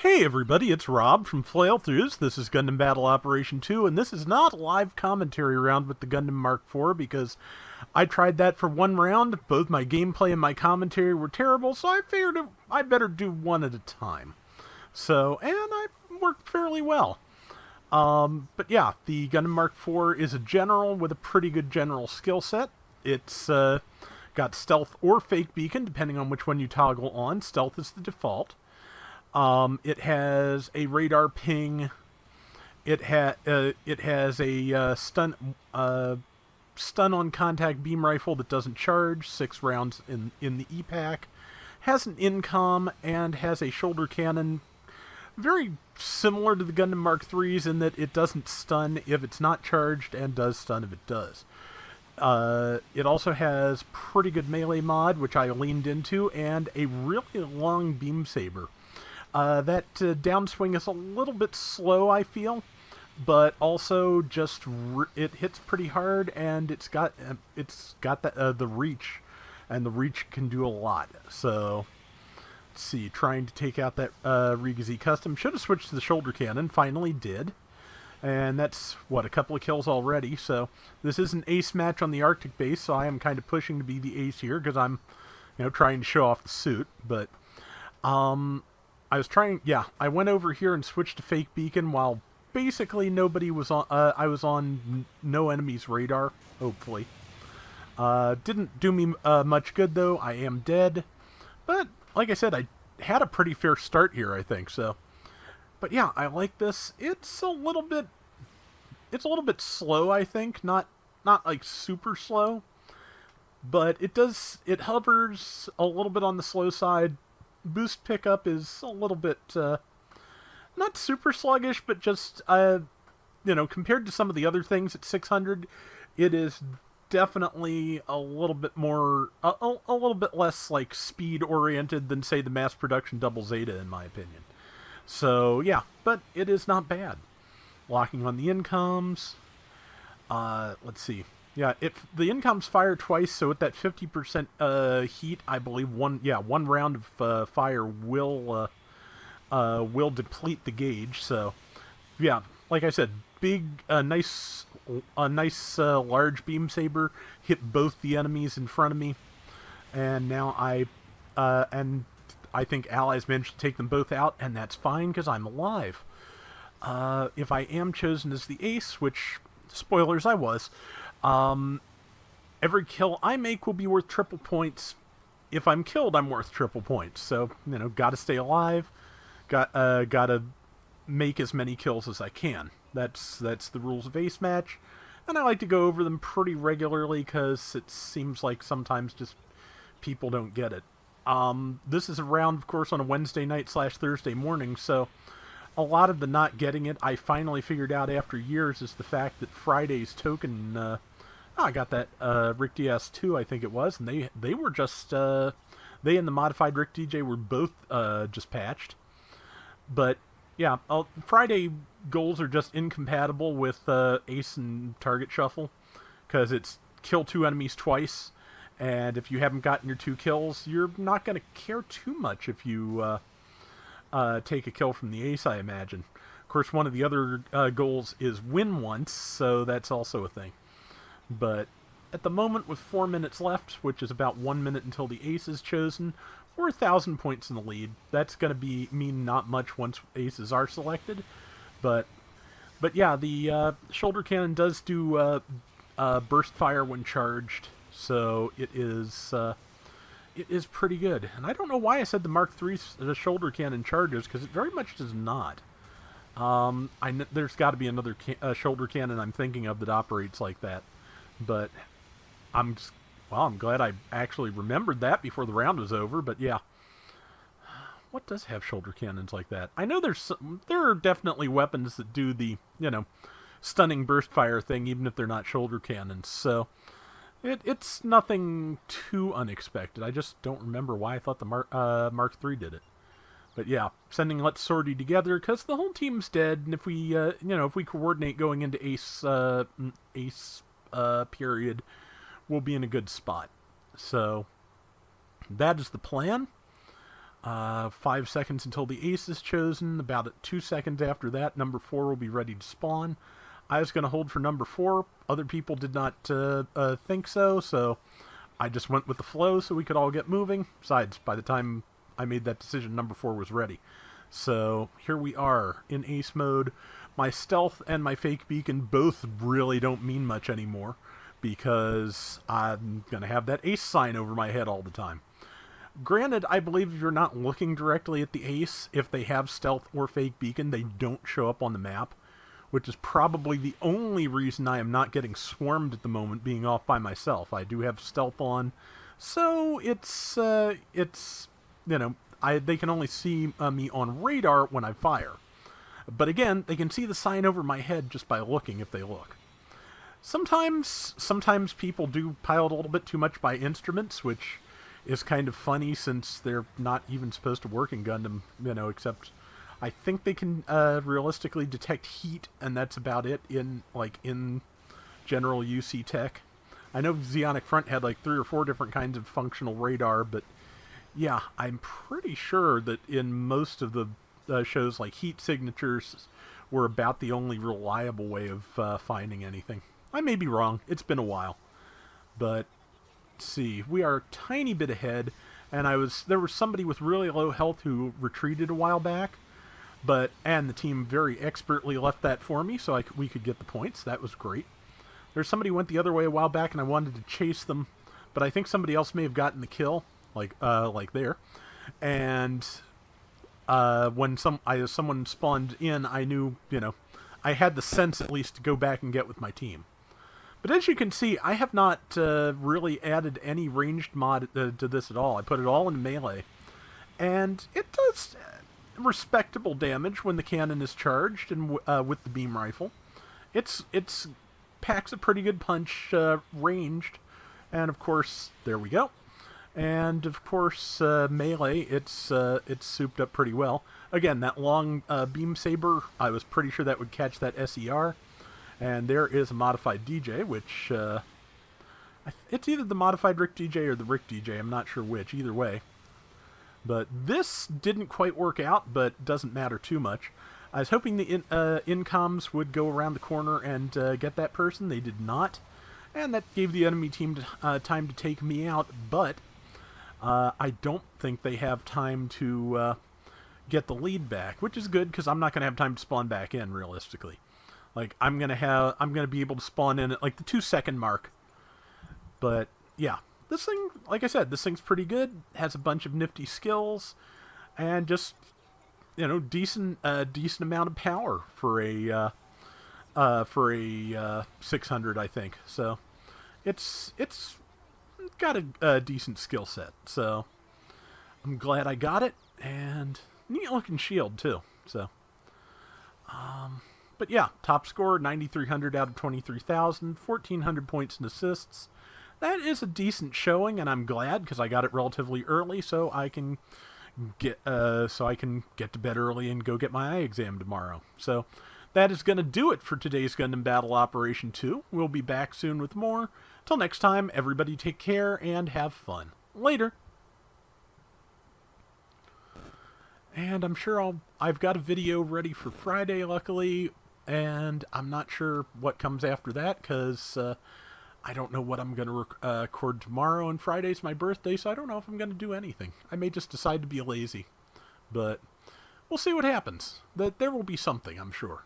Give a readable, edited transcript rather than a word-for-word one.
Hey everybody, it's Rob from Flailthroughs. This is Gundam Battle Operation 2, and this is not a live commentary round with the Gundam Mark IV because I tried that for one round. Both my gameplay and my commentary were terrible, so I figured I better do one at a time. And I worked fairly well. But yeah, the Gundam Mark IV is a general with a pretty good general skill set. It's got stealth or fake beacon, depending on which one you toggle on. Stealth is the default. It has a radar ping. It has a stun on contact beam rifle that doesn't charge. 6 rounds in the E-Pack. Has an incom and has a shoulder cannon. Very similar to the Gundam Mark III's in that it doesn't stun if it's not charged and does stun if it does. It also has pretty good melee mod, which I leaned into, and a really long beam saber. That downswing is a little bit slow, I feel, but also just it hits pretty hard, and it's got the reach, and the reach can do a lot. So let's see, trying to take out that Riga Z Custom. Should have switched to the shoulder cannon. Finally did, and that's what, a couple of kills already. So this is an ace match on the Arctic base, so I am kind of pushing to be the ace here because I'm, trying to show off the suit, but I went over here and switched to fake beacon while basically nobody was on, I was on no enemy's radar, hopefully. Didn't do me much good though. I am dead. But, like I said, I had a pretty fair start here, I think, so. But yeah, I like this. It's a little bit slow, I think. Not like super slow. But it hovers a little bit on the slow side. Boost pickup is a little bit, not super sluggish, but just, compared to some of the other things at 600, it is definitely a little bit more, a little bit less, like, speed-oriented than, say, the mass production Double Zeta, in my opinion. So, yeah, but it is not bad. Locking on the incoms. Let's see. Yeah, the incoms fire twice, so at that 50% heat, I believe one round of fire will deplete the gauge. So, yeah, like I said, nice large beam saber hit both the enemies in front of me, and now I think allies managed to take them both out, and that's fine because I'm alive. If I am chosen as the ace, which spoilers I was. Every kill I make will be worth triple points. If I'm killed, I'm worth triple points. So, gotta stay alive. Gotta make as many kills as I can. That's the rules of Ace Match. And I like to go over them pretty regularly because it seems like sometimes just people don't get it. This is a round, of course, on a Wednesday night / Thursday morning, so a lot of the not getting it I finally figured out after years is the fact that Friday's token, I got that Rick DS2, I think it was, and they were just, they and the modified Rick DJ were both just patched. But, yeah, Friday goals are just incompatible with Ace and Target Shuffle, because it's kill 2 enemies twice, and if you haven't gotten your 2 kills, you're not going to care too much if you take a kill from the ace, I imagine. Of course, one of the other goals is win once, so that's also a thing. But at the moment, with 4 minutes left, which is about 1 minute until the ace is chosen, we're 1,000 points in the lead. That's going to mean not much once aces are selected. But yeah, the shoulder cannon does do burst fire when charged, so it is pretty good. And I don't know why I said the Mark III's shoulder cannon charges, because it very much does not. There's got to be another shoulder cannon I'm thinking of that operates like that. But I'm glad I actually remembered that before the round was over. But yeah, what does have shoulder cannons like that? I know there are definitely weapons that do the stunning burst fire thing, even if they're not shoulder cannons. So it's nothing too unexpected. I just don't remember why I thought the Mark III did it. But yeah, sending Let's Sortie together because the whole team's dead, and if we if we coordinate going into ace period, we'll be in a good spot. So that is the plan. 5 seconds until the ace is chosen. About 2 seconds after that, number 4 will be ready to spawn. I was going to hold for number 4. Other people did not think so I just went with the flow so we could all get moving. Besides, by the time I made that decision, number 4 was ready. So here we are in ace mode. My stealth and my fake beacon both really don't mean much anymore because I'm going to have that ace sign over my head all the time. Granted, I believe if you're not looking directly at the ace, if they have stealth or fake beacon, they don't show up on the map, which is probably the only reason I am not getting swarmed at the moment, being off by myself. I do have stealth on, so it's you know, they can only see me on radar when I fire. But again, they can see the sign over my head just by looking if they look. Sometimes people do pile a little bit too much by instruments, which is kind of funny since they're not even supposed to work in Gundam, you know, except I think they can realistically detect heat, and that's about it in general UC tech. I know Zeonic Front had like 3 or 4 different kinds of functional radar, but yeah, I'm pretty sure that in most of the shows, like heat signatures were about the only reliable way of finding anything. I may be wrong. It's been a while. But, let's see. We are a tiny bit ahead, and there was somebody with really low health who retreated a while back, and the team very expertly left that for me so we could get the points. That was great. There's somebody who went the other way a while back, and I wanted to chase them, but I think somebody else may have gotten the kill, like there. And when someone spawned in, I knew, you know, I had the sense at least to go back and get with my team. But as you can see, I have not really added any ranged mod to this at all. I put it all in melee. And it does respectable damage when the cannon is charged and with the beam rifle. It's packs a pretty good punch ranged. And of course, there we go. And of course, melee, it's souped up pretty well. Again, that long beam saber, I was pretty sure that would catch that SER. And there is a modified DJ, which it's either the modified Rick DJ or the Rick DJ. I'm not sure which, either way. But this didn't quite work out, but doesn't matter too much. I was hoping the incoms would go around the corner and get that person. They did not. And that gave the enemy team time to take me out, but I don't think they have time to get the lead back, which is good because I'm not going to have time to spawn back in realistically. Like I'm gonna be able to spawn in at like the 2-second mark. But yeah, this thing, like I said, this thing's pretty good. Has a bunch of nifty skills, and just, you know, decent amount of power for a 600, I think. So it's got a decent skill set. So I'm glad I got it, and neat looking shield too. So but yeah, top score 9,300 out of 23,000, 1,400 points and assists. That is a decent showing, and I'm glad because I got it relatively early, so I can get to bed early and go get my eye exam tomorrow. So that is going to do it for today's Gundam Battle Operation 2. We'll be back soon with more. Till next time, everybody take care and have fun. Later. And I'm sure I've got a video ready for Friday, luckily, and I'm not sure what comes after that because I don't know what I'm going to record tomorrow, and Friday's my birthday, so I don't know if I'm going to do anything. I may just decide to be lazy, but we'll see what happens. There will be something, I'm sure.